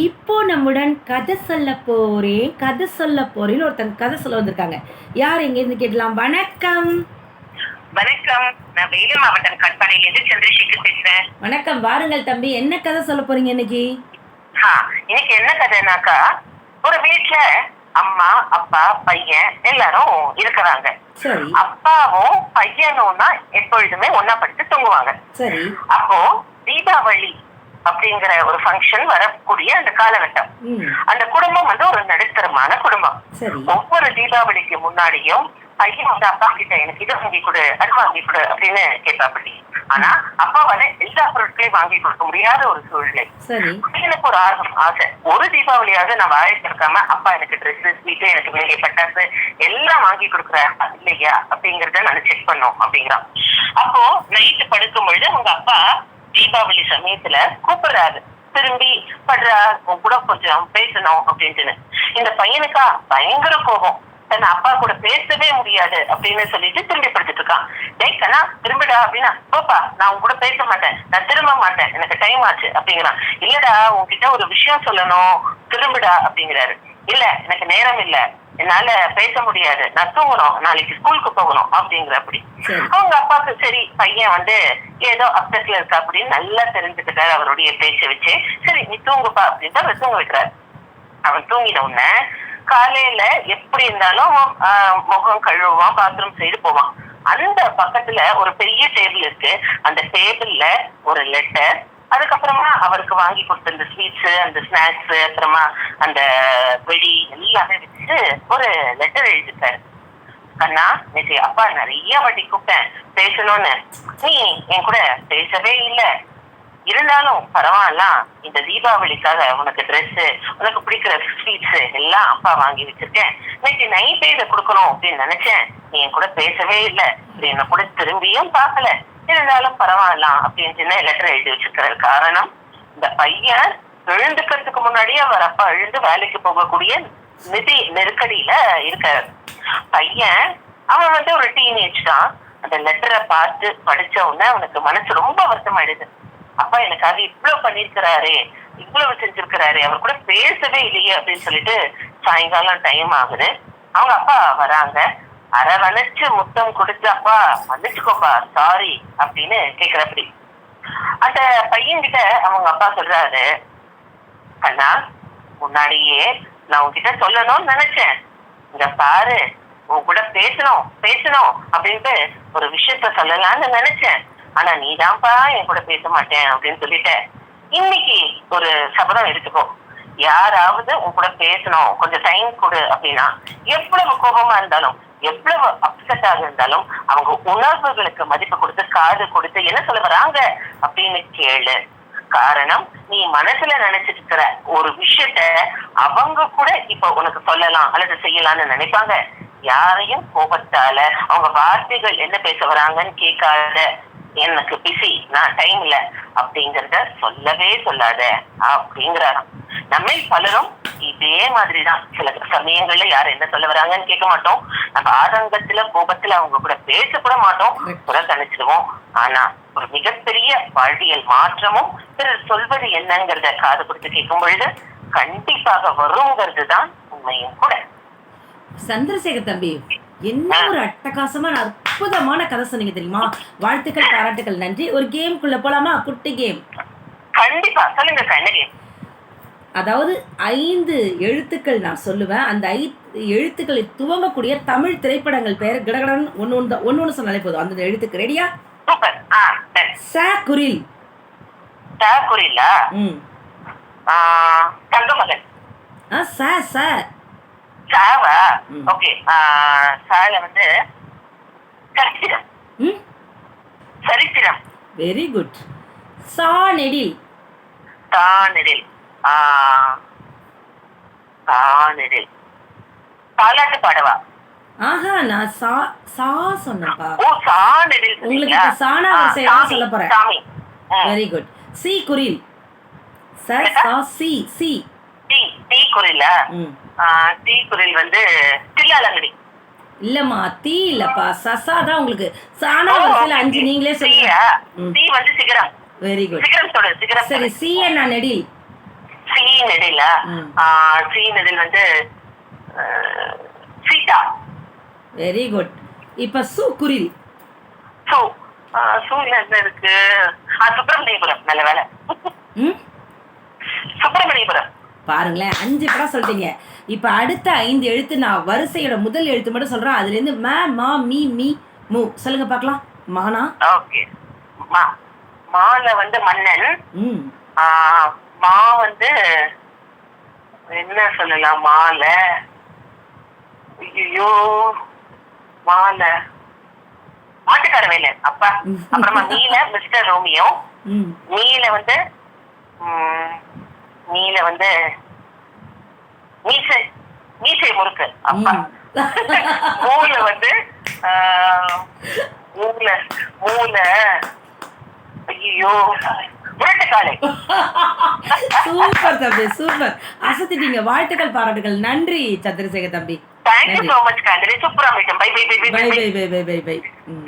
இப்போ நம்முடன் கதை சொல்ல போறேன்னு ஒருத்தங்க கதை சொல்ல வந்திருக்காங்க. யார் எங்கேருந்து கேட்கலாம்? வணக்கம். வணக்கம், நான் வேலூர் மாவட்டம் கட்பாடியிலிருந்து சந்திரசேகர் பேசுறேன். வணக்கம், வாருங்கள் தம்பி. என்ன கதை சொல்ல போறீங்க இன்னைக்கு? இன்னைக்கு என்ன கதைனாக்கா, ஒரு வீட்டுல அம்மா அப்பா பையன் எல்லாரும் இருக்கிறாங்க. சரி. அப்பாவும் பையனும் தான் எப்பொழுதுமே ஒன்னா படுத்து தூங்குவாங்க. சரி. அப்போ தீபாவளி அப்படிங்கிற ஒரு ஃபங்க்ஷன் வரக்கூடிய அந்த காலகட்டம். அந்த குடும்பம் வந்து ஒரு நடுத்தரமான குடும்பம். ஒவ்வொரு தீபாவளிக்கு முன்னாடியும் பையன் வந்து அப்பா கிட்ட எனக்கு இது வாங்கி கொடு அது வாங்கி கொடு அப்படின்னு கேட்பாப்படி. ஆனா அப்பாவால எல்லா பொருட்களையும் வாங்கி கொடுக்க முடியாத ஒரு சூழ்நிலை. எனக்கு ஒரு ஆசை, ஒரு தீபாவளியாக நான் வாழ திறக்காம அப்பா எனக்கு ட்ரெஸ் ஸ்வீட்டு எனக்கு வேண்டிய பட்டாசு எல்லாம் வாங்கி கொடுக்குறாரு இல்லையா அப்படிங்கறத நான் செக் பண்ணோம் அப்படிங்கிறான். அப்போ நைட்டு படுக்கும் பொழுது உங்க அப்பா தீபாவளி சமயத்துல கூப்பிடுறாரு, திரும்பி படுறா உன் கூட கொஞ்சம் பேசணும் அப்படின்ட்டு. இந்த பையனுக்கா பயங்கர கோபம், தன் அப்பா கூட பேசவே முடியாது அப்படின்னு சொல்லிட்டு திரும்பி படுத்துட்டு இருக்கான். டேய் கண்ணா திரும்பிடா அப்படின்னா, போப்பா நான் உன் கூட பேச மாட்டேன், நான் திரும்ப மாட்டேன், எனக்கு டைம் ஆச்சு அப்படிங்கிறான். இல்லடா உன்கிட்ட ஒரு விஷயம் சொல்லணும், திரும்பிடா அப்படிங்கிறாரு. இல்ல எனக்கு நேரம் இல்ல, என்னால பேச முடியாது, நான் தூங்கணும், நாளைக்கு ஸ்கூலுக்கு போகணும் அப்படிங்கிற. அப்படி அவங்க அப்பாவுக்கு சரி பையன் வந்து ஏதோ அப்செட்ல இருக்கா அப்படின்னு நல்லா தெரிஞ்சுக்கிட்டாரு அவருடைய பேச்சை வச்சு. சரி நீ தூங்குப்பா அப்படின்ட்டு அவர் தூங்க வைக்கிறாரு. அவன் தூங்கின உடனே காலையில எப்படி இருந்தாலும் முகம் கழுவுவான், பாத்ரூம் சைடு போவான். அந்த பக்கத்துல ஒரு பெரிய டேபிள் இருக்கு. அந்த டேபிள்ல ஒரு லெட்டர், அதுக்கப்புறமா அவருக்கு வாங்கி கொடுத்த அந்த ஸ்வீட்ஸ் அந்த ஸ்நாக்ஸ் அப்புறமா அந்த வெடி எல்லாமே வச்சு ஒரு லெட்டர் எழுதிட்டாரு. கண்ணா நேற்று அப்பா நிறைய வாட்டி கூப்பிட்டேன் பேசணும்னு, நீ என் கூட பேசவே இல்லை, இருந்தாலும் பரவாயில்ல இந்த தீபாவளிக்காக உனக்கு ட்ரெஸ் உனக்கு பிடிக்கிற ஸ்வீட்ஸ் எல்லாம் அப்பா வாங்கி வச்சிருக்கேன், நேற்று நைட்டே இதை கொடுக்கணும் அப்படின்னு நினைச்சேன், நீ என் கூட பேசவே இல்லை, என்ன கூட திரும்பியும் பார்க்கல, இருந்தாலும் பரவாயில்ல அப்படின்னு லெட்டர் எழுதி வச்சிருக்கிறாரு. காரணம் இந்த பையன் எழுந்துக்கிறதுக்கு முன்னாடியே அவர் அப்பா எழுந்து வேலைக்கு போகக்கூடிய நிதி நெருக்கடியில இருக்காரு. பையன் அவன் வந்து ஒரு டீனேஜ் தான். அந்த லெட்டரை பார்த்து படிச்ச உடனே அவனுக்கு மனசு ரொம்ப வருத்தமாயிடுது. அப்பா எனக்காக இவ்வளவு பண்ணிருக்கிறாரு, இவ்வளவு செஞ்சிருக்கிறாரு, அவர் கூட பேசவே இல்லையே அப்படின்னு சொல்லிட்டு சாயங்காலம் டைம் ஆகுது. அவங்க அப்பா வராங்க, அரவணைச்சு முத்தம் கொடுத்து அப்பா மன்னிச்சுக்கோப்பா சாரி அப்படின்னு கேக்குறப்படி. அந்த பையன்கிட்ட அவங்க அப்பா சொல்றாரு, கண்ணா முன்னாடியே நான் உன்கிட்ட சொல்லணும்னு நினைச்சேன், இங்க பாரு உன் கூட பேசணும் பேசணும் அப்படின்ட்டு ஒரு விஷயத்த சொல்லலாம்னு நினைச்சேன், ஆனா நீதான்ப்பா என் கூட பேச மாட்டேன் அப்படின்னு சொல்லிட்ட. இன்னைக்கு ஒரு சபதம் எடுத்துக்கோ, யாராவது உன் கூட பேசணும் கொஞ்சம் டைம் கொடு அப்படின்னா எவ்வளவு கோபமா இருந்தாலும் எவ்வளவு அப்செட்டாக இருந்தாலும் அவங்க உணர்வுகளுக்கு மதிப்பு கொடுத்து காது கொடுத்து என்ன சொல்ல வராங்க அப்படின்னு கேளு. காரணம் நீ மனசுல நினைச்சிட்டு இருக்கிற ஒரு விஷயத்த அவங்க கூட இப்ப உனக்கு சொல்லலாம் அல்லது செய்யலாம்னு நினைப்பாங்க. யாரையும் கோபத்தால அவங்க வார்த்தைகள் என்ன பேச வராங்கன்னு கேட்காத, எனக்கு பிஸி நான் டைம் இல்ல அப்படிங்கறத சொல்லவே சொல்லாத அப்படிங்கிறாராம். நம்ம பலரும் இதே மாதிரிதான் சில சமயங்கள்ல யாரும் என்ன சொல்ல வராங்கன்னு கேட்க மாட்டோம், நம்ம ஆதங்கத்துல கோபத்துல அவங்க கூட பேச கூட மாட்டோம், புறக்கணிச்சிடுவோம். ஆனா ஒரு மிகப்பெரிய வாழ்வியல் மாற்றமும் பிறர் சொல்வது என்னங்கிறத காது கொடுத்து கேட்கும் பொழுது கண்டிப்பாக வருங்கிறது தான் உண்மையும் கூட. சந்திரசேகர் தம்பி, என்ன ஒரு அட்டகாசமான அற்புதமான கதை சொன்னீங்க தெரியுமா? வாழ்த்துக்கள், பாராட்டுகள், நன்றி. ஒரு கேம்குள்ள போலாமா? குட்டி கேம். கண்டிப்பா சொல்லுங்க சார், என்ன கேம்? அதாவது 5 எழுத்துக்கள் நான் சொல்லுவேன். அந்த 5 எழுத்துக்களை துவங்கக்கூடிய தமிழ் திரைப்படங்கள் பெயர் கடகடன் ஒன்னு சொன்னாலே போதும். அந்த எழுத்துக்கு ரெடியா? ச குரில். ச குரிலா? தங்கமகன். ச ச சாவா? ஓகே. சால வந்து சரித்திரம். சரித்திரம். Very good. சா நெடில். தா நெடில். தா நெடில். பாலாட்டு பாடவா? ஆஹா, நான் சா சா சொன்னப்பா. ஓ சா நெடில். உங்களுக்கு சானா வரிசையா சொல்ல போறேன். சாமி. Very good. சி குரில். ச சா சி சி. டி டி குரிலா? டி குரில் வந்து தில்லாலங்கடி. இல்லம்மா, தீ இல்லப்பா, சசா தான். உங்களுக்கு சானா வரிசையில 5 நீங்களே சொல்லுங்க. சி வந்து சிகரம். Very good. சிகரம் சொல்லு. சிகரம். சரி, சி என்ன நெடில்? சி நெடில சீ நெடில் வந்து சீதா. Very good. இப்ப சு குரில். சூழ்நிலை என்ன இருக்கு? சுப்பிரமணியபுரம். நல்ல வேலை. சுப்பிரமணியபுரம். பாருங்களேன், 5 படம் சொல்லிட்டீங்க. இப்ப அடுத்த 5 எழுத்து நான் வரிசையோட முதல் எழுத்து மட்டும் சொல்றேன். அதுல இருந்து ம, மா, மீ, மீ, மு சொல்லுங்க பார்க்கலாம். மானா. ஓகே. மால வந்து மன்னன். மா வந்து என்ன சொல்லலாம்? மால, ஐயோ மால, மாட்டுக்கார வேலை அப்பா. அப்புறமா மீல மிஸ்டர் ரோமியோ. மீல வந்து மீல வந்து மீசை மீசை முறுக்கு அப்பா. மூல வந்து மூல மூல ஐயோ முரட்டுக்காலை. சூப்பர் தம்பி, சூப்பர். அசத்திட்டீங்க. வாழ்த்துக்கள், பாராட்டுகள். நன்றி சந்திரசேகர் தம்பி. தேங்க்யூ சோ மச் காந்திரி. சூப்பரா. Bye bye bye bye bye bye bye bye by.